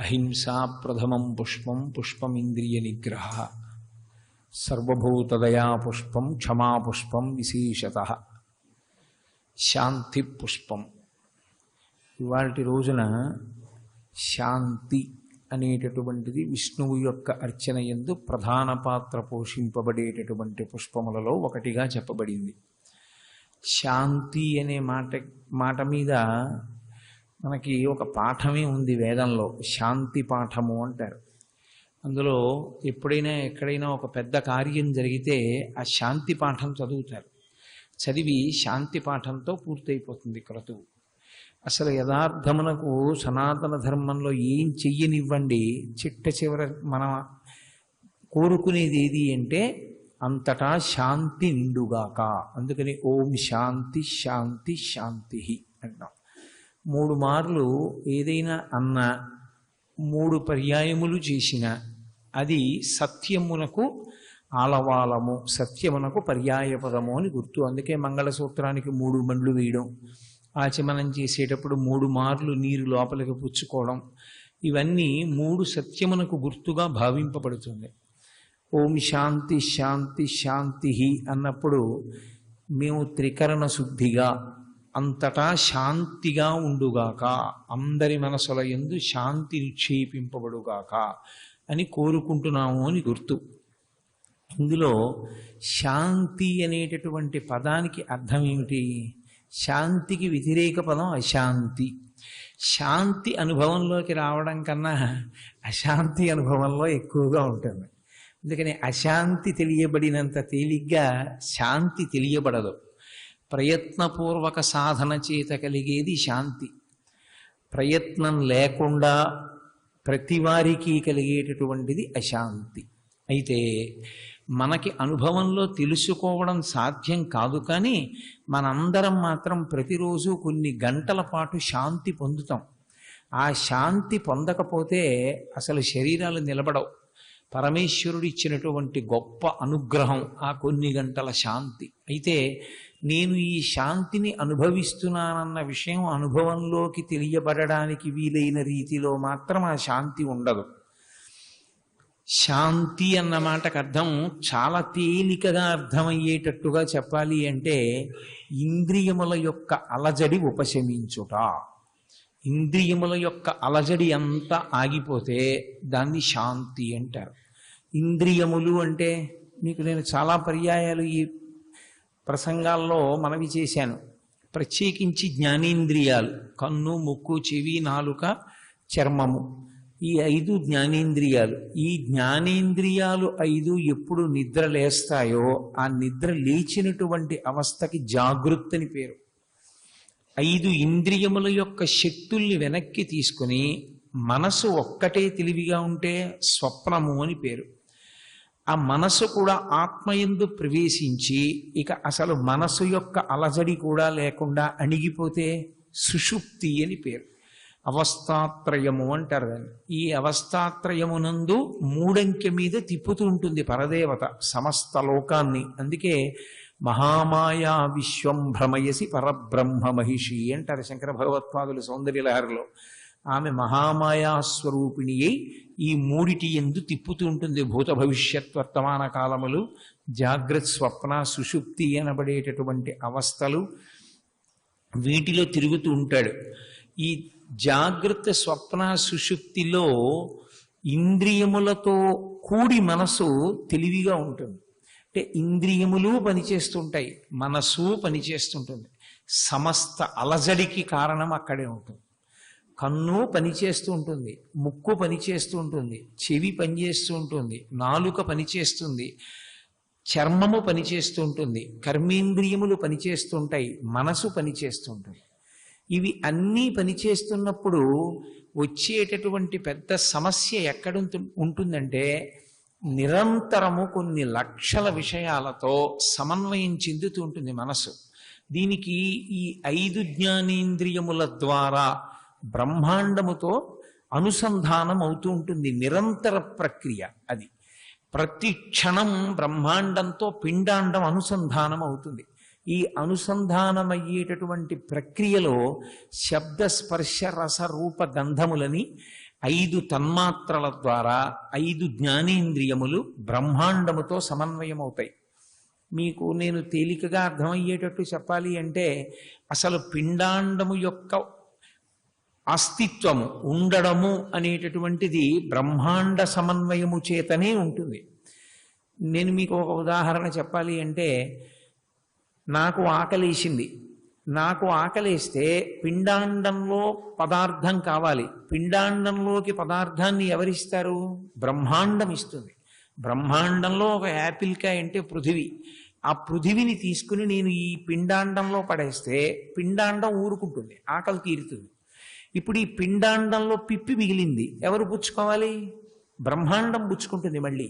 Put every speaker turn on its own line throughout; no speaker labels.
అహింసా ప్రథమం పుష్పం పుష్పమింద్రియ నిగ్రహ సర్వభూతదయా పుష్పం క్షమా పుష్పం విశేషతః శాంతి పుష్పం. ఇవాల్టి రోజున శాంతి అనేటటువంటిది విష్ణువు యొక్క అర్చన యందు ప్రధాన పాత్ర పోషింపబడేటటువంటి పుష్పములలో ఒకటిగా చెప్పబడింది. శాంతి అనే మాట మీద మనకి ఒక పాఠమే ఉంది వేదంలో, శాంతి పాఠము అంటారు. అందులో ఎప్పుడైనా ఎక్కడైనా ఒక పెద్ద కార్యం జరిగితే ఆ శాంతి పాఠం చదువుతారు. చదివి శాంతి పాఠంతో పూర్తయిపోతుంది క్రతువు. అసలు యథార్థమునకు సనాతన ధర్మంలో ఏం చెయ్యనివ్వండి, చిట్ట చివర మనం కోరుకునేది ఏది అంటే అంతటా శాంతి నిండుగాక. అందుకని ఓం శాంతి శాంతి శాంతి అంటాం. 3 మార్లు ఏదైనా అన్న 3 పర్యాయములు చేసిన అది సత్యమునకు ఆలవాలము, సత్యమునకు పర్యాయపదము అని గుర్తు. అందుకే మంగళసూత్రానికి 3 బండ్లు వేయడం, ఆచమనం చేసేటప్పుడు 3 మార్లు నీరు లోపలికి పుచ్చుకోవడం, ఇవన్నీ 3 సత్యమునకు గుర్తుగా భావింపబడుతుంది. ఓం శాంతి శాంతి శాంతి అన్నప్పుడు మేము త్రికరణ శుద్ధిగా అంతటా శాంతిగా ఉండుగాక, అందరి మనసుల యందు శాంతి నిక్షేపింపబడుగాక అని కోరుకుంటున్నాము అని గుర్తు. ఇందులో శాంతి అనేటటువంటి పదానికి అర్థం ఏమిటి? శాంతికి వ్యతిరేక పదం అశాంతి. శాంతి అనుభవంలోకి రావడం కన్నా అశాంతి అనుభవంలో ఎక్కువగా ఉంటుంది. అందుకని అశాంతి తెలియబడినంత తేలిగ్గా శాంతి తెలియబడదు. ప్రయత్నపూర్వక సాధన చేత కలిగేది శాంతి. ప్రయత్నం లేకుండా ప్రతివారికి కలిగేటటువంటిది అశాంతి. అయితే మనకి అనుభవంలో తెలుసుకోవడం సాధ్యం కాదు, కానీ మనందరం మాత్రం ప్రతిరోజు కొన్ని గంటల పాటు శాంతి పొందుతాం. ఆ శాంతి పొందకపోతే అసలు శరీరాలు నిలబడవు. పరమేశ్వరుడు ఇచ్చినటువంటి గొప్ప అనుగ్రహం ఆ కొన్ని గంటల శాంతి. అయితే నేను ఈ శాంతిని అనుభవిస్తున్నానన్న విషయం అనుభవంలోకి తెలియబడడానికి వీలైన రీతిలో మాత్రం ఆ శాంతి ఉండదు. శాంతి అన్న మాటకు అర్థం చాలా తేలికగా అర్థమయ్యేటట్టుగా చెప్పాలి అంటే ఇంద్రియముల యొక్క అలజడి ఉపశమించుట. ఇంద్రియముల యొక్క అలజడి అంతా ఆగిపోతే దాన్ని శాంతి అంటారు. ఇంద్రియములు అంటే మీకు నేను చాలా పర్యాయాలు ఈ ప్రసంగాల్లో మనవి చేశాను. ప్రత్యేకించి జ్ఞానేంద్రియాలు, కన్ను, ముక్కు, చెవి, నాలుక, చర్మము, ఈ 5 జ్ఞానేంద్రియాలు. ఈ జ్ఞానేంద్రియాలు 5 ఎప్పుడు నిద్ర లేస్తాయో ఆ నిద్ర లేచినటువంటి అవస్థకి జాగృత్ అని పేరు. 5 ఇంద్రియముల యొక్క శక్తుల్ని వెనక్కి తీసుకుని మనసు ఒక్కటే తెలివిగా ఉంటే స్వప్నము అని పేరు. ఆ మనసు కూడా ఆత్మయందు ప్రవేశించి ఇక అసలు మనసు యొక్క అలజడి కూడా లేకుండా అణిగిపోతే సుషుప్తి అని పేరు. అవస్థాత్రయము అంటారు దాన్ని. ఈ అవస్థాత్రయమునందు 3 అంకె మీద తిప్పుతూ ఉంటుంది పరదేవత సమస్త లోకాన్ని. అందుకే మహామాయా విశ్వం భ్రమయసి పరబ్రహ్మ మహిషి అంటారు శంకర భగవత్పాదులు సౌందర్యలహరిలో. ఆమె మహామాయా స్వరూపిణి అయి ఈ 3టి యందు తిప్పుతూ ఉంటుంది. భూత భవిష్యత్ వర్తమాన కాలములు, జాగ్రత్త స్వప్న సుషుప్తి అనబడేటటువంటి అవస్థలు, వీటిలో తిరుగుతూ ఉంటాడు. ఈ జాగ్రత్త స్వప్న సుషుప్తిలో ఇంద్రియములతో కూడి మనసు తెలివిగా ఉంటుంది. అంటే ఇంద్రియములు పనిచేస్తుంటాయి, మనసు పనిచేస్తుంటుంది. సమస్త అలజడికి కారణం అక్కడే ఉంటుంది. కన్ను పనిచేస్తూ ఉంటుంది, ముక్కు పనిచేస్తూ ఉంటుంది, చెవి పనిచేస్తూ ఉంటుంది, నాలుక పనిచేస్తుంది, చర్మము పనిచేస్తూ ఉంటుంది, కర్మేంద్రియములు పనిచేస్తుంటాయి, మనసు పనిచేస్తుంటుంది. ఇవి అన్నీ పనిచేస్తున్నప్పుడు వచ్చేటటువంటి పెద్ద సమస్య ఎక్కడ ఉంటుందంటే నిరంతరము కొన్ని లక్షల విషయాలతో సమన్వయం చెందుతూ ఉంటుంది మనసు. దీనికి ఈ 5 జ్ఞానేంద్రియముల ద్వారా బ్రహ్మాండముతో అనుసంధానం అవుతూ ఉంటుంది. నిరంతర ప్రక్రియ అది. ప్రతి క్షణం బ్రహ్మాండంతో పిండాండం అనుసంధానం అవుతుంది. ఈ అనుసంధానమయ్యేటటువంటి ప్రక్రియలో శబ్ద స్పర్శ రస రూప గంధములని 5 తన్మాత్రల ద్వారా 5 జ్ఞానేంద్రియములు బ్రహ్మాండముతో సమన్వయం అవుతాయి. మీకు నేను తేలికగా అర్థమయ్యేటట్టు చెప్పాలి అంటే, అసలు పిండాండము యొక్క అస్తిత్వము, ఉండడము అనేటటువంటిది బ్రహ్మాండ సమన్వయము చేతనే ఉంటుంది. నేను మీకు ఒక ఉదాహరణ చెప్పాలి అంటే, నాకు ఆకలేసింది. నాకు ఆకలేస్తే పిండాండంలో పదార్థం కావాలి. పిండాండంలోకి పదార్థాన్ని ఎవరిస్తారు? బ్రహ్మాండం ఇస్తుంది. బ్రహ్మాండంలో ఒక యాపిల్కాయ అంటే పృథివీ. ఆ పృథివిని తీసుకుని నేను ఈ పిండాండంలో పడేస్తే పిండాండం ఊరుకుంటుంది, ఆకలి తీరుతుంది. ఇప్పుడు ఈ పిండాండంలో పిప్పి మిగిలింది, ఎవరు పుచ్చుకోవాలి? బ్రహ్మాండం పుచ్చుకుంటుంది. మళ్ళీ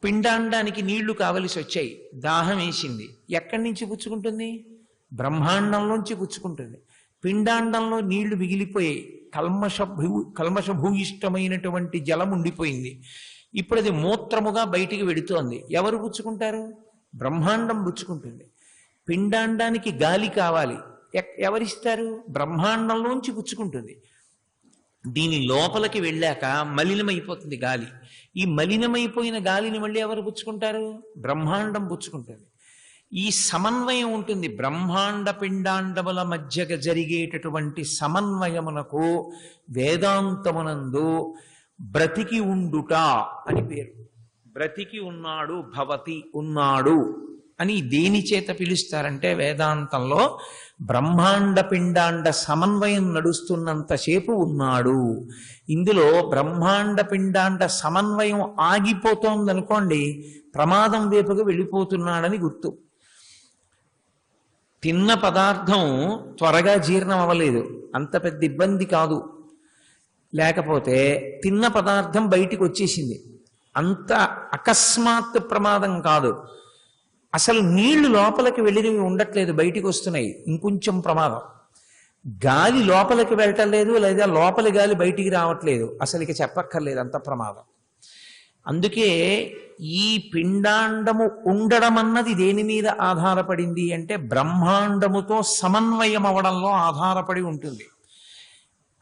పిండాండానికి నీళ్లు కావలసి వచ్చాయి, దాహం వేసింది, ఎక్కడి నుంచి పుచ్చుకుంటుంది? బ్రహ్మాండంలోంచి పుచ్చుకుంటుంది. పిండాండంలో నీళ్లు మిగిలిపోయాయి, కల్మషభూయిష్టమైనటువంటి జలం ఉండిపోయింది. ఇప్పుడు అది మూత్రముగా బయటికి వెడుతోంది, ఎవరు పుచ్చుకుంటారు? బ్రహ్మాండం పుచ్చుకుంటుంది. పిండాండానికి గాలి కావాలి, ఎవరిస్తారు? బ్రహ్మాండంలోంచి పుచ్చుకుంటుంది. దీని లోపలికి వెళ్ళాక మలినమైపోతుంది గాలి. ఈ మలినమైపోయిన గాలిని మళ్ళీ ఎవరు పుచ్చుకుంటారు? బ్రహ్మాండం పుచ్చుకుంటుంది. ఈ సమన్వయం ఉంటుంది. బ్రహ్మాండ పిండాండముల మధ్యగా జరిగేటటువంటి సమన్వయమునకు వేదాంతమునందు బ్రతికి ఉండుట అని పేరు. బ్రతికి ఉన్నాడు, భవతి ఉన్నాడు అని దేని చేత పిలుస్తారంటే, వేదాంతంలో బ్రహ్మాండ పిండాండ సమన్వయం నడుస్తున్నంతసేపు ఉన్నాడు. ఇందులో బ్రహ్మాండ పిండాండ సమన్వయం ఆగిపోతోందనుకోండి, ప్రమాదం వైపుగా వెళ్ళిపోతున్నాడని గుర్తు. తిన్న పదార్థం త్వరగా జీర్ణం అవ్వలేదు, అంత పెద్ద ఇబ్బంది కాదు. లేకపోతే తిన్న పదార్థం బయటికి వచ్చేసింది, అంత అకస్మాత్ ప్రమాదం కాదు. అసలు నీళ్లు లోపలికి వెళ్ళినవి ఉండట్లేదు, బయటికి వస్తున్నాయి, ఇంకొంచెం ప్రమాదం. గాలి లోపలికి వెళ్ళటం లేదు, లేదా లోపలి గాలి బయటికి రావట్లేదు, అసలు ఇక చెప్పక్కర్లేదు, అంత ప్రమాదం. అందుకే ఈ పిండాండము ఉండడం అన్నది దేని మీద ఆధారపడింది అంటే, బ్రహ్మాండముతో సమన్వయం అవడంలో ఆధారపడి ఉంటుంది.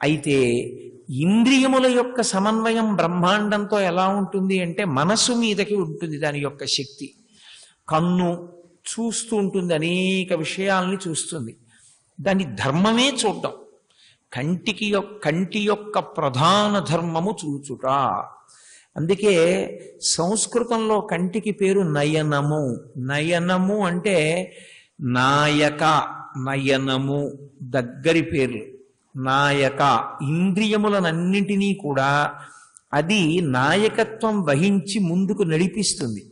అయితే ఇంద్రియముల యొక్క సమన్వయం బ్రహ్మాండంతో ఎలా ఉంటుంది అంటే, మనసు మీదకి ఉంటుంది దాని యొక్క శక్తి. కన్ను చూస్తూ ఉంటుంది, అనేక విషయాల్ని చూస్తుంది. దాని ధర్మమే చూడడం. కంటి యొక్క ప్రధాన ధర్మము చూచుట. అందుకే సంస్కృతంలో కంటికి పేరు నయనము. నయనము అంటే నాయక, నయనము దగ్గరి పేర్లు. నాయక ఇంద్రియములనన్నింటినీ కూడా అది నాయకత్వం వహించి ముందుకు నడిపిస్తుంది.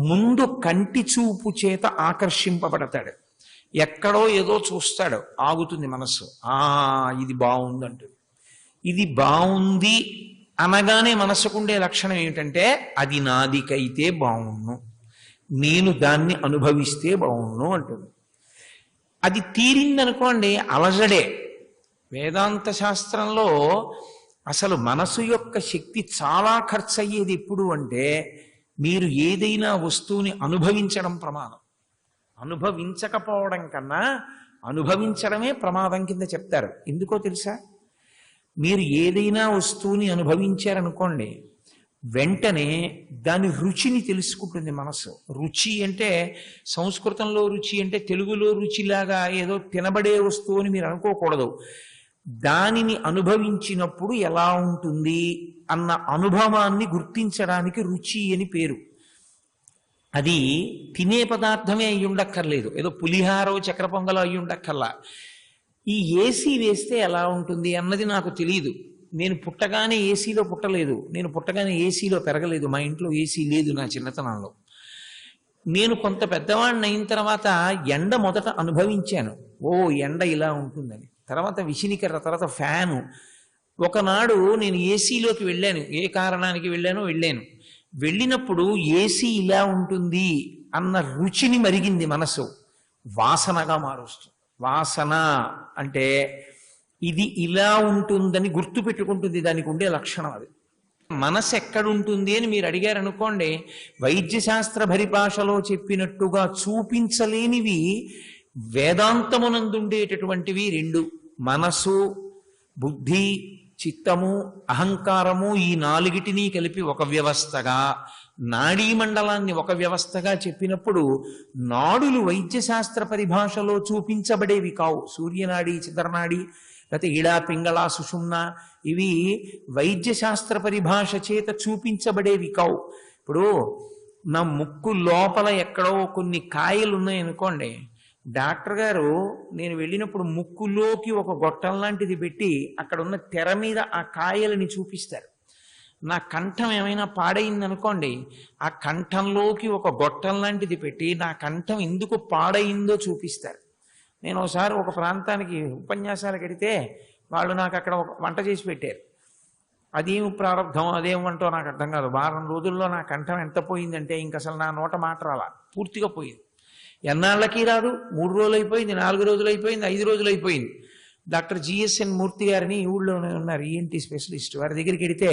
ముందు కంటి చూపు చేత ఆకర్షింపబడతాడు. ఎక్కడో ఏదో చూస్తాడు, ఆగుతుంది మనస్సు. ఇది బాగుందంటుంది. ఇది బాగుంది అనగానే మనస్సుకుండే లక్షణం ఏమిటంటే, అది నాదికైతే బాగుండు, నేను దాన్ని అనుభవిస్తే బాగుండు అంటుంది. అది తీరిందనుకోండి, అలజడే. వేదాంత శాస్త్రంలో అసలు మనసు యొక్క శక్తి చాలా ఖర్చు అయ్యేది ఎప్పుడు అంటే, మీరు ఏదైనా వస్తువుని అనుభవించడం ప్రమాదం. అనుభవించకపోవడం కన్నా అనుభవించడమే ప్రమాదం కింద చెప్తారు. ఎందుకో తెలుసా? మీరు ఏదైనా వస్తువుని అనుభవించారనుకోండి, వెంటనే దాని రుచిని తెలుసుకుంటుంది మనసు. రుచి అంటే సంస్కృతంలో రుచి అంటే తెలుగులో రుచిలాగా ఏదో తినబడే వస్తువు అని మీరు అనుకోకూడదు. దానిని అనుభవించినప్పుడు ఎలా ఉంటుంది అన్న అనుభవాన్ని గుర్తించడానికి రుచి అని పేరు. అది తినే పదార్థమే అయి ఉండక్కర్లేదు, ఏదో పులిహారో చక్ర పొంగలో అయి ఉండక్కర్లా. ఈ ఏసీ వేస్తే ఎలా ఉంటుంది అన్నది నాకు తెలియదు. నేను పుట్టగానే ఏసీలో పుట్టలేదు, నేను పుట్టగానే ఏసీలో పెరగలేదు, మా ఇంట్లో ఏసీ లేదు నా చిన్నతనంలో. నేను కొంత పెద్దవాడిని అయిన తర్వాత ఎండ మొదట అనుభవించాను. ఎండ ఇలా ఉంటుందని. తర్వాత విసినికర్ర, తర్వాత ఫ్యాను. ఒకనాడు నేను ఏసీలోకి వెళ్ళాను, ఏ కారణానికి వెళ్ళాను. వెళ్ళినప్పుడు ఏసీ ఇలా ఉంటుంది అన్న రుచిని మరిగింది మనసు, వాసనగా మారుస్తుంది. వాసన అంటే ఇది ఇలా ఉంటుందని గుర్తు పెట్టుకుంటుంది, దానికి ఉండే లక్షణం అది. మనసు ఎక్కడుంటుంది అని మీరు అడిగారనుకోండి, వైద్యశాస్త్ర పరిభాషలో చెప్పినట్టుగా చూపించలేనివి వేదాంతమునందుండేటటువంటివి రెండు: మనసు, బుద్ధి, చిత్తము, అహంకారము ఈ నాలుగిటిని కలిపి ఒక వ్యవస్థగా, నాడీ మండలాన్ని ఒక వ్యవస్థగా చెప్పినప్పుడు నాడులు వైద్యశాస్త్ర పరిభాషలో చూపించబడేవి కావు. సూర్యనాడి, చంద్రనాడి, లేకపోతే ఈడా, పింగళ, సుషుమ్న ఇవి వైద్యశాస్త్ర పరిభాష చేత చూపించబడేవి కావు. ఇప్పుడు నా ముక్కు లోపల ఎక్కడో కొన్ని కాయలు ఉన్నాయనుకోండి, డాక్టర్ గారు నేను వెళ్ళినప్పుడు ముక్కులోకి ఒక గొట్టం లాంటిది పెట్టి అక్కడ ఉన్న తెర మీద ఆ కాయలని చూపిస్తారు. నా కంఠం ఏమైనా పాడైందనుకోండి, ఆ కంఠంలోకి ఒక గొట్టం లాంటిది పెట్టి నా కంఠం ఎందుకు పాడైందో చూపిస్తారు. నేను ఒకసారి ఒక ప్రాంతానికి ఉపన్యాసాలకు వెడితే వాళ్ళు నాకు అక్కడ ఒక వంట చేసి పెట్టారు. అదేం ప్రారంభం, అదేం వంటో నాకు అర్థం కాదు. వారం రోజుల్లో నా కంఠం ఎంత పోయిందంటే ఇంక అసలు నా నోట మాట రాలా, పూర్తిగా పోయింది. ఎన్నాళ్ళకి రాదు, 3 రోజులు అయిపోయింది, 4 రోజులు అయిపోయింది, 5 రోజులు అయిపోయింది. డాక్టర్ జిఎస్ఎన్ మూర్తి గారిని ఈ ఊళ్ళోనే ఉన్నారు, ఈఎన్టీ స్పెషలిస్ట్. వారి దగ్గరికి వెడితే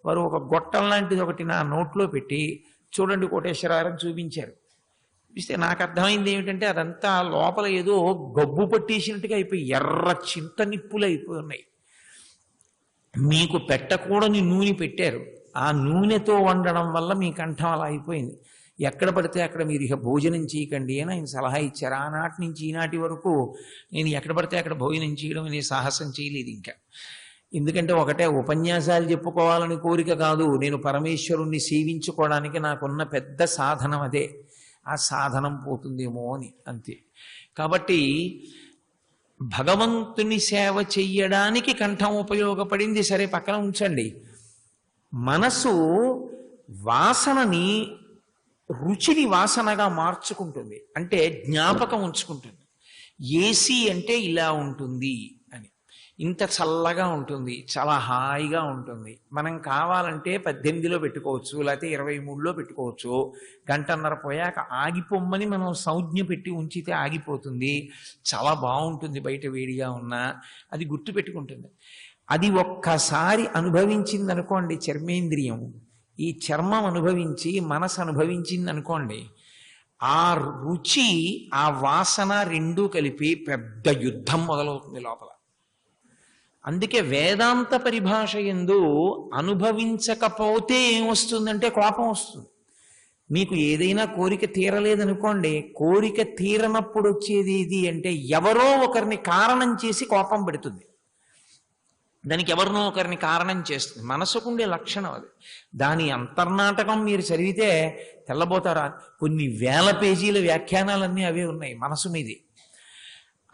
వారు ఒక గొట్టం లాంటిది ఒకటి నా నోట్లో పెట్టి చూడండి కోటేశ్వరారని చూపించారు. చూపిస్తే నాకు అర్థమైంది ఏమిటంటే అదంతా లోపల ఏదో గబ్బు పట్టేసినట్టుగా అయిపోయి ఎర్ర చింత నిప్పులు అయిపోయి ఉన్నాయి. మీకు పెట్టకూడని నూనె పెట్టారు, ఆ నూనెతో వండడం వల్ల మీ కంఠం అలా అయిపోయింది. ఎక్కడ పడితే అక్కడ మీరు ఇక భోజనం చేయకండి అని ఆయన సలహా ఇచ్చారు. ఆనాటి నుంచి ఈనాటి వరకు నేను ఎక్కడ పడితే అక్కడ భోజనం చేయడం అనే సాహసం చేయలేదు ఇంకా. ఎందుకంటే ఒకటే ఉపన్యాసాలు చెప్పుకోవాలని కోరిక కాదు, నేను పరమేశ్వరుణ్ణి సేవించుకోవడానికి నాకున్న పెద్ద సాధనం అదే. ఆ సాధనం పోతుందేమో అని, అంతే. కాబట్టి భగవంతుని సేవ చెయ్యడానికి కంఠం ఉపయోగపడింది, సరే పక్కన ఉంచండి. మనసు వాసనని, రుచిని వాసనగా మార్చుకుంటుంది, అంటే జ్ఞాపకం ఉంచుకుంటుంది. ఏసీ అంటే ఇలా ఉంటుంది అని, ఇంత చల్లగా ఉంటుంది, చాలా హాయిగా ఉంటుంది. మనం కావాలంటే 18లో పెట్టుకోవచ్చు, లేకపోతే 23లో పెట్టుకోవచ్చు. గంటన్నర పోయాక ఆగిపోమ్మని మనం సంజ్ఞ పెట్టి ఉంచితే ఆగిపోతుంది. చాలా బాగుంటుంది, బయట వేడిగా ఉన్నా అది గుర్తు పెట్టుకుంటుంది. అది ఒక్కసారి అనుభవించింది అనుకోండి చర్మేంద్రియం, ఈ చర్మం అనుభవించి మనసు అనుభవించింది అనుకోండి, ఆ రుచి ఆ వాసన రెండూ కలిపి పెద్ద యుద్ధం మొదలవుతుంది లోపల. అందుకే వేదాంత పరిభాష యందు అనుభవించకపోతే ఏమొస్తుందంటే కోపం వస్తుంది. మీకు ఏదైనా కోరిక తీరలేదనుకోండి, కోరిక తీరనప్పుడు వచ్చేది ఏది అంటే ఎవరో ఒకరిని కారణం చేసి కోపం పెడుతుంది. దానికి ఎవరినో ఒకరిని కారణం చేస్తుంది. మనసుకుండే లక్షణం అది. దాని అంతర్నాటకం మీరు చదివితే తెల్లబోతారా. కొన్ని వేల పేజీల వ్యాఖ్యానాలన్నీ అవే ఉన్నాయి మనసు మీది.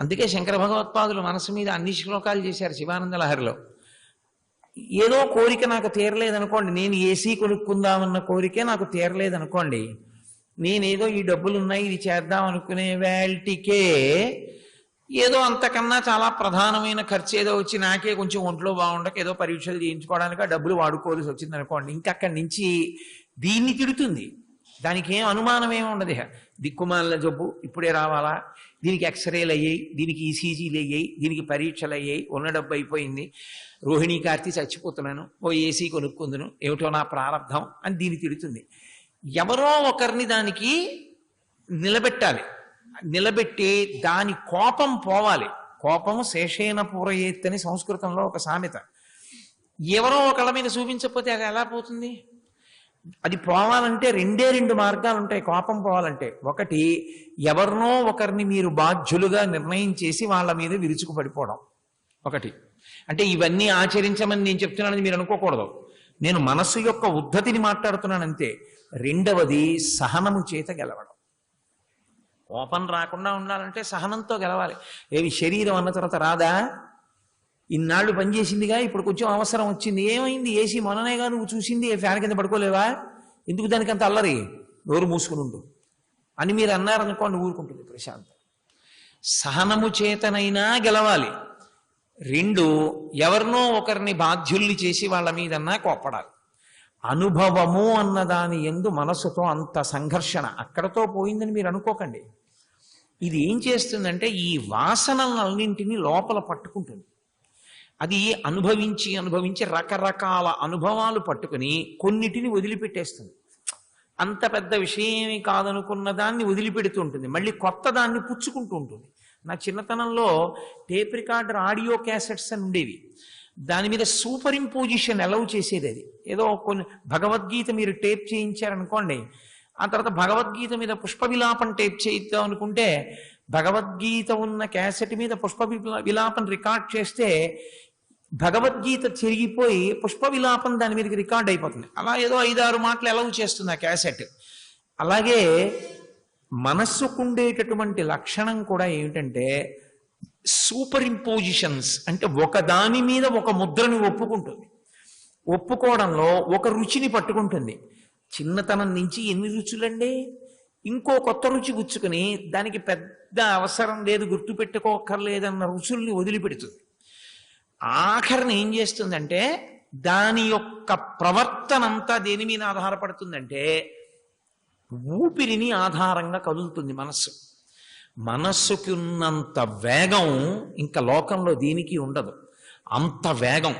అందుకే శంకర భగవత్పాదులు మనసు మీద అన్ని శ్లోకాలు చేశారు శివానంద లహరిలో. ఏదో కోరిక నాకు తీరలేదనుకోండి, నేను ఏసీ కొనుక్కుందామన్న కోరికే నాకు తీరలేదనుకోండి, నేనేదో ఈ డబ్బులు ఉన్నాయి ఇది చేద్దాం అనుకునే వేల్టికే ఏదో అంతకన్నా చాలా ప్రధానమైన ఖర్చు ఏదో వచ్చి నాకే కొంచెం ఒంట్లో బాగుండక ఏదో పరీక్షలు చేయించుకోవడానికి ఆ డబ్బులు వాడుకోవాల్సి వచ్చింది అనుకోండి, ఇంకక్కడి నుంచి దీన్ని తిడుతుంది. దానికి ఏం అనుమానం ఏమి ఉండదు. దిక్కుమాల జబ్బు ఇప్పుడే రావాలా, దీనికి ఎక్స్రేలు అయ్యాయి, దీనికి ఈసీజీలు అయ్యాయి, దీనికి పరీక్షలు అయ్యాయి, ఉన్న డబ్బు అయిపోయింది, రోహిణీ కార్తీ చచ్చిపోతున్నాను, ఓ ఏసీ కొనుక్కుందును, ఏమిటో నా ప్రారంధం అని దీన్ని తిడుతుంది. ఎవరో ఒకరిని దానికి నిలబెట్టాలి, నిలబెట్టి దాని కోపం పోవాలి. కోపం శేషేన పూరయేత్ అని సంస్కృతంలో ఒక సామెత. ఎవరో ఒకళ్ళ మీద చూపించకపోతే అది ఎలా పోతుంది? అది పోవాలంటే రెండు మార్గాలు ఉంటాయి కోపం పోవాలంటే. ఒకటి, ఎవరినో ఒకరిని మీరు బాధ్యులుగా నిర్ణయం చేసి వాళ్ళ మీద విరుచుకు పడిపోవడం ఒకటి. అంటే ఇవన్నీ ఆచరించమని నేను చెప్తున్నానని మీరు అనుకోకూడదు, నేను మనస్సు యొక్క ఉద్ధతిని మాట్లాడుతున్నాను అంతే. రెండవది, సహనము చేత గెలవడం. కోపం రాకుండా ఉండాలంటే సహనంతో గెలవాలి. ఏవి శరీరం అన్న తర్వాత రాదా, ఇన్నాళ్ళు పనిచేసిందిగా, ఇప్పుడు కొంచెం అవసరం వచ్చింది, ఏమైంది, ఏసీ మొన్ననేగా నువ్వు చూసింది, ఫ్యాన్ కింద పడుకోలేవా, ఎందుకు దానికి అంత అల్లరి, నోరు మూసుకుని ఉండు అని మీరు అన్నారనుకోండి, ఊరుకుంటుంది ప్రశాంతం. సహనము చేతనైనా గెలవాలి. రెండు, ఎవరినో ఒకరిని బాధ్యుల్ని చేసి వాళ్ళ మీదన్నా కోప్పడాలి. అనుభవము అన్నదాని యందు మనసుతో అంత సంఘర్షణ అక్కడతో పోయిందని మీరు అనుకోకండి. ఇది ఏం చేస్తుందంటే ఈ వాసనలన్నింటినీ లోపల పట్టుకుంటుంది. అది అనుభవించి అనుభవించి రకరకాల అనుభవాలు పట్టుకుని కొన్నిటిని వదిలిపెట్టేస్తుంది. అంత పెద్ద విషయమేమి కాదనుకున్న దాన్ని వదిలిపెడుతుంటుంది, మళ్ళీ కొత్త దాన్ని పుచ్చుకుంటూ ఉంటుంది. నా చిన్నతనంలో టేప్ రికార్డర్ ఆడియో క్యాసెట్స్ అని ఉండేవి. దాని మీద సూపర్ ఇంపోజిషన్ అలౌ చేసేది అది. ఏదో కొన్ని భగవద్గీత మీరు టేప్ చేయించారనుకోండి, ఆ తర్వాత భగవద్గీత మీద పుష్ప విలాపం టేప్ చేయిద్దాం అనుకుంటే భగవద్గీత ఉన్న క్యాసెట్ మీద పుష్ప విలాపం రికార్డ్ చేస్తే భగవద్గీత చెరిగిపోయి పుష్ప విలాపం దాని మీదకి రికార్డ్ అయిపోతుంది. అలా ఏదో 5-6 మాటలు అలౌ చేస్తుంది ఆ క్యాసెట్. అలాగే మనస్సుకుండేటటువంటి లక్షణం కూడా ఏమిటంటే సూపర్ ఇంపోజిషన్స్, అంటే ఒక దాని మీద ఒక ముద్రని ఒప్పుకుంటుంది. ఒప్పుకోవడంలో ఒక రుచిని పట్టుకుంటుంది. చిన్నతనం నుంచి ఎన్ని రుచులండి, ఇంకో కొత్త రుచి గుచ్చుకుని దానికి పెద్ద అవసరం లేదు, గుర్తుపెట్టుకోకర్లేదన్న రుచుల్ని వదిలిపెడుతుంది. ఆఖరిని ఏం చేస్తుందంటే దాని యొక్క ప్రవర్తన అంతా దేని మీద ఆధారపడుతుందంటే ఊపిరిని ఆధారంగా కదులుతుంది మనస్సు. మనస్సుకి ఉన్నంత వేగం ఇంకా లోకంలో దీనికి ఉండదు. అంత వేగం.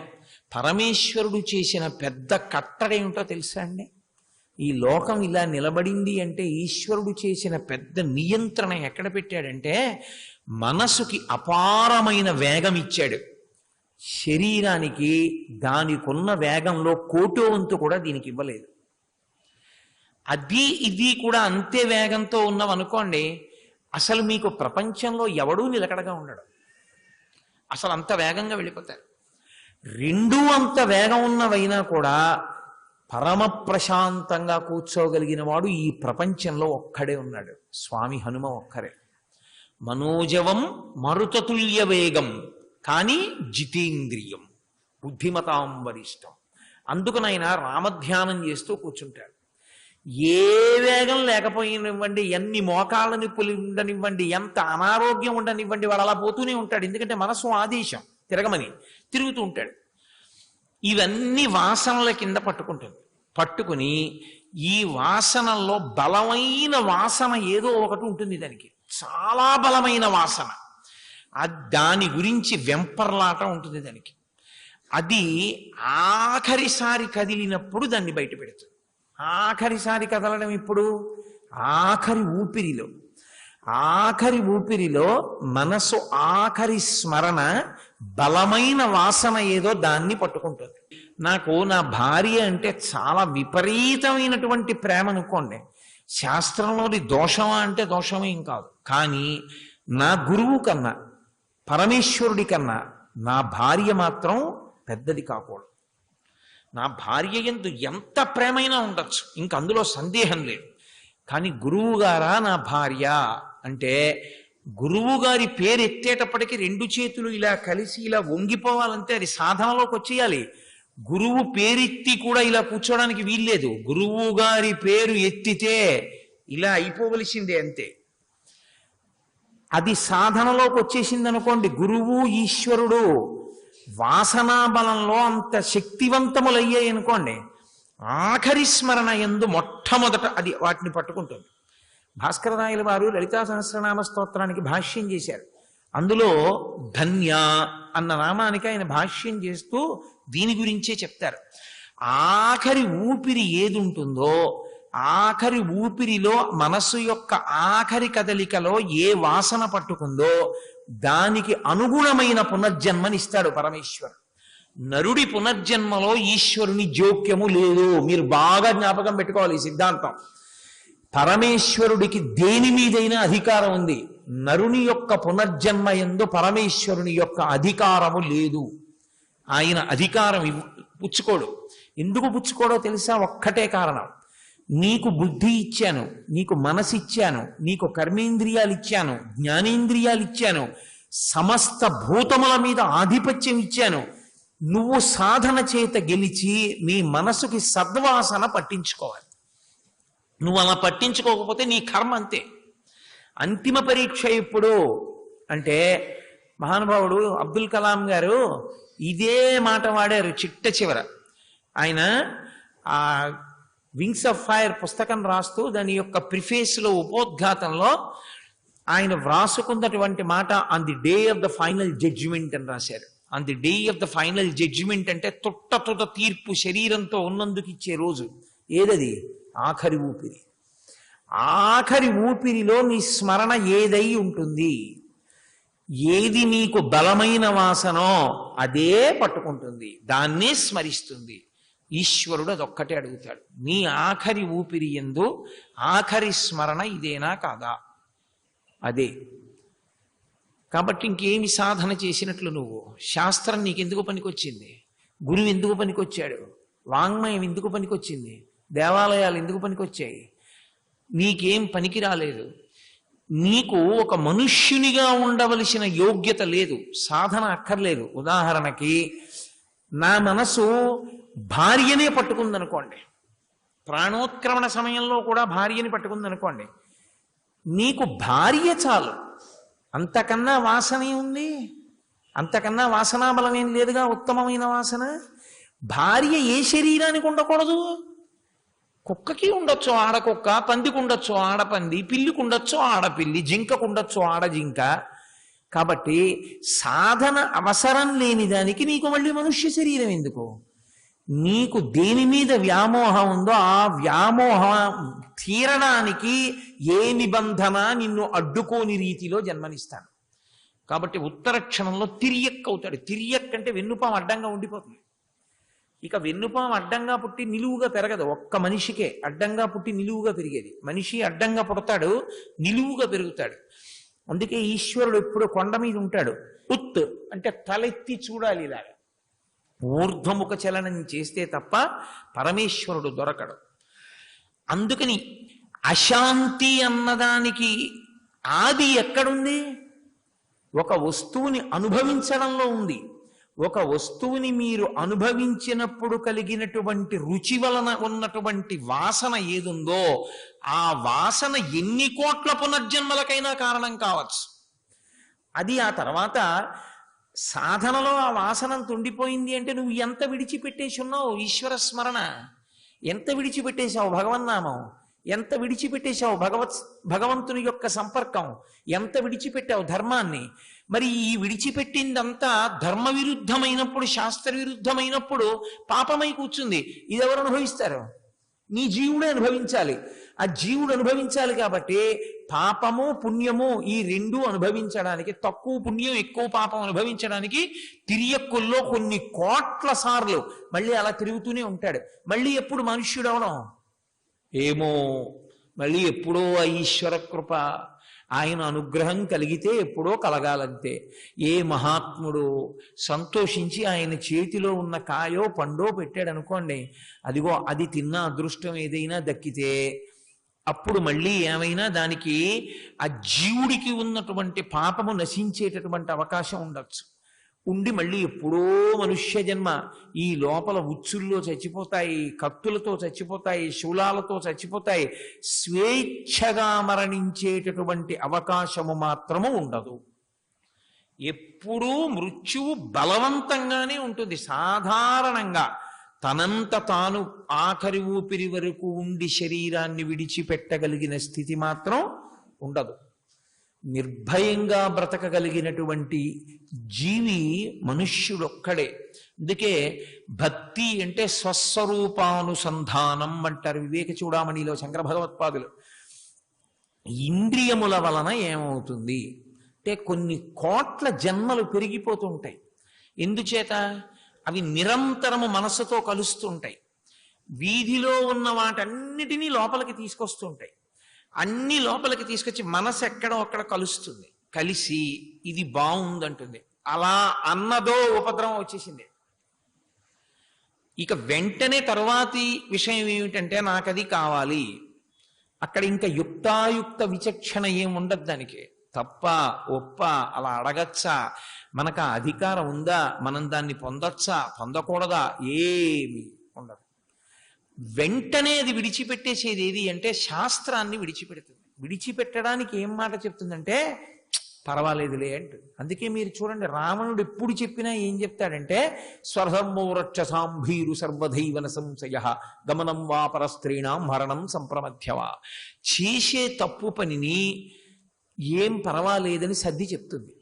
పరమేశ్వరుడు చేసిన పెద్ద కట్టడేమిటో తెలుసా అండి? ఈ లోకం ఇలా నిలబడింది అంటే ఈశ్వరుడు చేసిన పెద్ద నియంత్రణ ఎక్కడ పెట్టాడంటే మనసుకి అపారమైన వేగం ఇచ్చాడు. శరీరానికి దానికున్న వేగంలో కోటో వంతు కూడా దీనికి ఇవ్వలేదు. అది ఇది కూడా అంతే వేగంతో ఉన్నవనుకోండి, అసలు మీకు ప్రపంచంలో ఎవడూ నిలకడగా ఉండడు. అసలు అంత వేగంగా వెళ్ళిపోతారు. రెండూ అంత వేగం ఉన్నవైనా కూడా పరమ ప్రశాంతంగా కూర్చోగలిగిన వాడు ఈ ప్రపంచంలో ఒక్కడే ఉన్నాడు, స్వామి హనుమ ఒక్కరే. మనోజవం మరుతతుల్య వేగం కానీ జితేంద్రియం బుద్ధిమతాం వరిష్టం. అందుకనైనా రామధ్యానం చేస్తూ కూర్చుంటాడు. ఏ వేగం లేకపోయినివ్వండి, ఎన్ని మోకాళ్ళ నిప్పులు ఉండనివ్వండి, ఎంత అనారోగ్యం ఉండనివ్వండి, వాడు అలా పోతూనే ఉంటాడు. ఎందుకంటే మనసు ఆదేశం తిరగమని తిరుగుతూ ఉంటాడు. ఇవన్నీ వాసనల కింద పట్టుకుని ఈ వాసనల్లో బలమైన వాసన ఏదో ఒకటి ఉంటుంది, దానికి చాలా బలమైన వాసన. దాని గురించి వెంపర్లాట ఉంటుంది దానికి. అది ఆఖరిసారి కదిలినప్పుడు దాన్ని బయట పెడుతుంది. ఆఖరిసారి కదలడం ఇప్పుడు ఆఖరి ఊపిరిలో. ఆఖరి ఊపిరిలో మనసు ఆఖరి స్మరణ బలమైన వాసన ఏదో దాన్ని పట్టుకుంటుంది. నాకు నా భార్య అంటే చాలా విపరీతమైనటువంటి ప్రేమ అనుకోండి. శాస్త్రంలోని దోషమా అంటే దోషమేం కాదు, కానీ నా గురువు కన్నా పరమేశ్వరుడి కన్నా నా భార్య మాత్రం పెద్దది కాకూడదు. నా భార్య యందు ఎంత ప్రేమైనా ఉండొచ్చు, ఇంక అందులో సందేహం లేదు. కానీ గురువు గారా నా భార్య అంటే గురువు గారి పేరు ఎత్తేటప్పటికి 2 చేతులు ఇలా కలిసి ఇలా వంగిపోవాలంటే అది సాధనలోకి వచ్చేయాలి. గురువు పేరెత్తి కూడా ఇలా కూర్చోడానికి వీల్లేదు. గురువు గారి పేరు ఎత్తితే ఇలా అయిపోవలసిందే అంతే. అది సాధనలోకి వచ్చేసింది అనుకోండి, గురువు ఈశ్వరుడు వాసనా బలంలో అంత శక్తివంతములయ్యాయి అనుకోండి, ఆఖరి స్మరణ యందు మొట్టమొదట అది వాటిని పట్టుకుంటుంది. భాస్కరరాయల వారు లలితా సహస్రనామ స్తోత్రానికి భాష్యం చేశారు. అందులో ధన్య అన్న నామానికి ఆయన భాష్యం చేస్తూ దీని గురించే చెప్తారు. ఆఖరి ఊపిరి ఏది ఉంటుందో, ఆఖరి ఊపిరిలో మనస్సు యొక్క ఆఖరి కదలికలో ఏ వాసన పట్టుకుందో దానికి అనుగుణమైన పునర్జన్మనిస్తాడు పరమేశ్వరుడు. నరుడి పునర్జన్మలో ఈశ్వరుని జోక్యము లేదు. మీరు బాగా జ్ఞాపకం పెట్టుకోవాలి ఈ సిద్ధాంతం. పరమేశ్వరుడికి దేని మీదైనా అధికారం ఉంది. నరుని యొక్క పునర్జన్మ యందు పరమేశ్వరుని యొక్క అధికారము లేదు. ఆయన అధికారం పుచ్చుకోడు. ఎందుకు పుచ్చుకోడో తెలుసా? ఒక్కటే కారణం. నీకు బుద్ధి ఇచ్చాను, నీకు మనసు ఇచ్చాను, నీకు కర్మేంద్రియాలు ఇచ్చాను, జ్ఞానేంద్రియాలు ఇచ్చాను, సమస్త భూతముల మీద ఆధిపత్యం ఇచ్చాను. నువ్వు సాధన చేత గెలిచి నీ మనసుకి సద్వాసన పట్టించుకోవాలి. నువ్వు అలా పట్టించుకోకపోతే నీ కర్మ అంతే. అంతిమ పరీక్ష ఎప్పుడు అంటే మహానుభావుడు అబ్దుల్ కలాం గారు ఇదే మాట వాడారు చిట్ట చివర. ఆయన ఆ వింగ్స్ ఆఫ్ ఫైర్ పుస్తకం రాస్తూ దాని యొక్క ప్రిఫేస్లో ఉపోద్ఘాతంలో ఆయన వ్రాసుకున్నటువంటి మాట on the day of the final judgement అని రాశారు. On the day of the final judgement అంటే తొట్ట తీర్పు శరీరంతో ఉన్నందుకు ఇచ్చే రోజు. ఏదది? ఆఖరి ఊపిరి. ఆఖరి ఊపిరిలో నీ స్మరణ ఏదై ఉంటుంది? ఏది నీకు బలమైన వాసనో అదే పట్టుకుంటుంది, దాన్నే స్మరిస్తుంది. ఈశ్వరుడు అదొక్కటే అడుగుతాడు, నీ ఆఖరి ఊపిరి యందు ఆఖరి స్మరణ ఇదేనా కాదా? అదే. కాబట్టి ఇంకేమి సాధన చేసినట్లు నువ్వు? శాస్త్రం నీకెందుకు పనికొచ్చింది? గురువు ఎందుకు పనికొచ్చాడు? వాంగ్మయం ఎందుకు పనికొచ్చింది? దేవాలయాలు ఎందుకు పనికొచ్చాయి? నీకేం పనికి రాలేదు. నీకు ఒక మనుష్యునిగా ఉండవలసిన యోగ్యత లేదు, సాధన అక్కర్లేదు. ఉదాహరణకి నా మనసు భార్యనే పట్టుకుందనుకోండి, ప్రాణోత్క్రమణ సమయంలో కూడా భార్యని పట్టుకుందనుకోండి, నీకు భార్య చాలు. అంతకన్నా వాసనే ఉంది? అంతకన్నా వాసనాబలం ఏం లేదుగా ఉత్తమమైన వాసన. భార్య ఏ శరీరానికి ఉండకూడదు? కుక్కకి ఉండొచ్చు ఆడకుక్క, పందికి ఉండొచ్చు ఆడపంది, పిల్లికి ఉండొచ్చు ఆడపిల్లి, జింకకు ఉండొచ్చు ఆడజింక. కాబట్టి సాధన అవసరం లేని దానికి నీకు మళ్ళీ మనుష్య శరీరం ఎందుకు? నీకు దేని మీద వ్యామోహం ఉందో ఆ వ్యామోహం తీరడానికి ఏ నిబంధన నిన్ను అడ్డుకోని రీతిలో జన్మనిస్తాను. కాబట్టి ఉత్తర క్షణంలో తిరియక్ అవుతాడు. తిరియక్ అంటే వెన్నుపాం అడ్డంగా ఉండిపోతుంది. ఇక వెన్నుపాం అడ్డంగా పుట్టి నిలువుగా పెరగదు. ఒక్క మనిషికే అడ్డంగా పుట్టి నిలువుగా పెరిగేది. మనిషి అడ్డంగా పుడతాడు, నిలువుగా పెరుగుతాడు. అందుకే ఈశ్వరుడు ఎప్పుడు కొండ మీద ఉంటాడు. ఉత్ అంటే తలెత్తి చూడాలి, ఇలాగా ఊర్ధ్వముఖ చలనం చేస్తే తప్ప పరమేశ్వరుడు దొరకడు. అందుకని అశాంతి అన్నదానికి ఆది ఎక్కడుంది? ఒక వస్తువుని అనుభవించడంలో ఉంది. ఒక వస్తువుని మీరు అనుభవించినప్పుడు కలిగినటువంటి రుచి వలన ఉన్నటువంటి వాసన ఏదుందో ఆ వాసన ఎన్ని కోట్ల పునర్జన్మలకైనా కారణం కావచ్చు. అది ఆ తర్వాత సాధనలో ఆ వాసన తుండిపోయింది అంటే నువ్వు ఎంత విడిచిపెట్టేసి ఉన్నావు ఈశ్వర స్మరణ, ఎంత విడిచిపెట్టేశావు భగవన్నామం, ఎంత విడిచిపెట్టేశావు భగవంతుని యొక్క సంపర్కం, ఎంత విడిచిపెట్టావు ధర్మాన్ని. మరి ఈ విడిచిపెట్టిందంతా ధర్మ విరుద్ధమైనప్పుడు, శాస్త్ర విరుద్ధమైనప్పుడు పాపమై కూర్చుంది. ఇది ఎవరు అనుభవిస్తారు? నీ జీవుడే అనుభవించాలి. ఆ జీవుడు అనుభవించాలి. కాబట్టి పాపము పుణ్యము ఈ రెండు అనుభవించడానికి, తక్కువ పుణ్యం ఎక్కువ పాపం అనుభవించడానికి తిరియక్కుల్లో కొన్ని కోట్ల సార్లు మళ్ళీ అలా తిరుగుతూనే ఉంటాడు. మళ్ళీ ఎప్పుడు మనుష్యుడు అవడం ఏమో, మళ్ళీ ఎప్పుడో ఆ ఈశ్వర కృప, ఆయన అనుగ్రహం కలిగితే ఎప్పుడో కలగాలంతే. ఏ మహాత్ముడు సంతోషించి ఆయన చేతిలో ఉన్న కాయో పండో పెట్టాడు అనుకోండి, అదిగో అది తిన్న అదృష్టం ఏదైనా దక్కితే అప్పుడు మళ్ళీ ఏమైనా దానికి ఆ జీవుడికి ఉన్నటువంటి పాపము నశించేటటువంటి అవకాశం ఉండొచ్చు. ఉండి మళ్ళీ ఎప్పుడో మనుష్య జన్మ ఈ లోపల ఉచ్చుల్లో చచ్చిపోతాయి, కత్తులతో చచ్చిపోతాయి, శూలాలతో చచ్చిపోతాయి. స్వేచ్ఛగా మరణించేటటువంటి అవకాశము మాత్రము ఉండదు. ఎప్పుడూ మృత్యువు బలవంతంగానే ఉంటుంది. సాధారణంగా తనంత తాను ఆఖరి ఊపిరి వరకు ఉండి శరీరాన్ని విడిచిపెట్టగలిగిన స్థితి మాత్రం ఉండదు. నిర్భయంగా బ్రతకగలిగినటువంటి జీవి మనుష్యుడొక్కడే. అందుకే భక్తి అంటే స్వస్వరూపానుసంధానం అంటారు వివేక చూడామణిలో శంకర భగవత్పాదులు. ఇంద్రియముల వలన ఏమవుతుంది అంటే కొన్ని కోట్ల జన్మలు పెరిగిపోతుంటాయి. ఎందుచేత? అవి నిరంతరము మనస్సుతో కలుస్తుంటాయి. వీధిలో ఉన్న వాటన్నిటినీ లోపలికి తీసుకొస్తుంటాయి. అన్ని లోపలికి తీసుకొచ్చి మనసు ఎక్కడో అక్కడ కలుస్తుంది. కలిసి ఇది బాగుందంటుంది. అలా అన్నదో ఉపద్రవం వచ్చేసింది. ఇక వెంటనే తర్వాతి విషయం ఏమిటంటే నాకది కావాలి. అక్కడ ఇంకా యుక్తాయుక్త విచక్షణ ఏముండదు దానికి. తప్ప ఒప్ప అలా అడగచ్చా, మనకు ఆ అధికారం ఉందా, మనం దాన్ని పొందొచ్చా పొందకూడదా, ఏమి ఉండదు. వెంటనే అది విడిచిపెట్టేసేది ఏది అంటే శాస్త్రాన్ని విడిచిపెడుతుంది. విడిచిపెట్టడానికి ఏం మాట చెప్తుందంటే పర్వాలేదులే అంటుంది. అందుకే మీరు చూడండి, రావణుడు ఎప్పుడు చెప్పినా ఏం చెప్తాడంటే స్వర్ధమోరక్షసాంభీరు సర్వధైవన సంశయ గమనం వా పరస్త్రీణాం మరణం సంప్రమధ్యవా. చేసే తప్పు పనిని ఏం పర్వాలేదని సర్ది చెప్తుంది.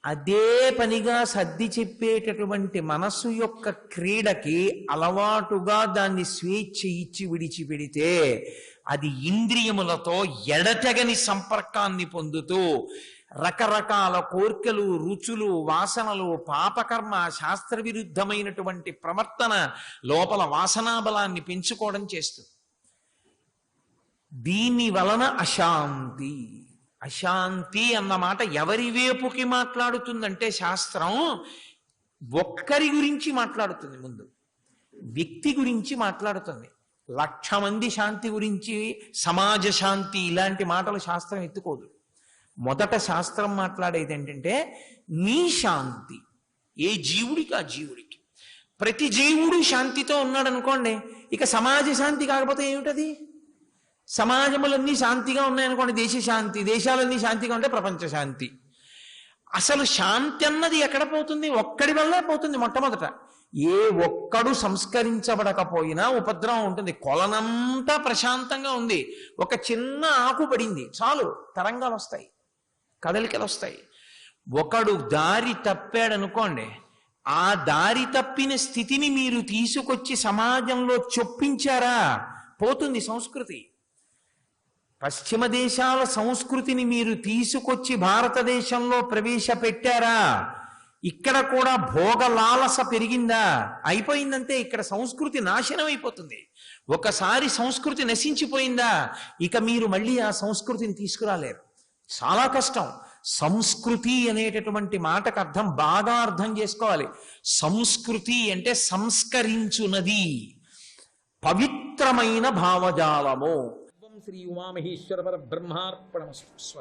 అదే పనిగా సర్ది చెప్పేటటువంటి మనస్సు యొక్క క్రీడకి అలవాటుగా దాన్ని స్వేచ్ఛ ఇచ్చి విడిచిపెడితే అది ఇంద్రియములతో ఎడతెగని సంపర్కాన్ని పొందుతూ రకరకాల కోర్కెలు, రుచులు, వాసనలు, పాపకర్మ, శాస్త్ర విరుద్ధమైనటువంటి ప్రవర్తన లోపల వాసనాబలాన్ని పెంచుకోవడం చేస్తుంది. దీని వలన అశాంతి. అశాంతి అన్నమాట ఎవరి వైపుకి మాట్లాడుతుందంటే శాస్త్రం ఒక్కరి గురించి మాట్లాడుతుంది. ముందు వ్యక్తి గురించి మాట్లాడుతుంది. 1,00,000 మంది శాంతి గురించి, సమాజ శాంతి ఇలాంటి మాటలు శాస్త్రం ఎత్తుకోదు. మొదట శాస్త్రం మాట్లాడేది ఏంటంటే నీ శాంతి. ఏ జీవుడికి ఆ జీవుడికి. ప్రతి జీవుడు శాంతితో ఉన్నాడు అనుకోండి, ఇక సమాజ శాంతి కాకపోతే ఏమిటది? సమాజములన్నీ శాంతిగా ఉన్నాయనుకోండి, దేశ శాంతి. దేశాలన్నీ శాంతిగా ఉంటే ప్రపంచ శాంతి. అసలు శాంతి అన్నది ఎక్కడ పోతుంది? ఒక్కడి వల్లే పోతుంది. మొట్టమొదట ఏ ఒక్కడు సంస్కరించబడకపోయినా ఉపద్రవం ఉంటుంది. కొలనంతా ప్రశాంతంగా ఉంది, ఒక చిన్న ఆకు పడింది చాలు, తరంగాలు వస్తాయి, కదలికలు వస్తాయి. ఒకడు దారి తప్పాడనుకోండి, ఆ దారి తప్పిన స్థితిని మీరు తీసుకొచ్చి సమాజంలో చొప్పించారా, పోతుంది సంస్కృతి. పశ్చిమ దేశాల సంస్కృతిని మీరు తీసుకొచ్చి భారతదేశంలో ప్రవేశపెట్టారా, ఇక్కడ కూడా భోగలాలస పెరిగిందా, అయిపోయిందంటే ఇక్కడ సంస్కృతి నాశనం అయిపోతుంది. ఒకసారి సంస్కృతి నశించిపోయిందా, ఇక మీరు మళ్ళీ ఆ సంస్కృతిని తీసుకురాలేరు. చాలా కష్టం. సంస్కృతి అనేటటువంటి మాటకు అర్థం బాగా అర్థం చేసుకోవాలి. సంస్కృతి అంటే సంస్కరించునది, పవిత్రమైన భావజాలము. శ్రీ ఉమామహేశ్వర పరబ్రహ్మార్పణమస్తు. స్వస్తి.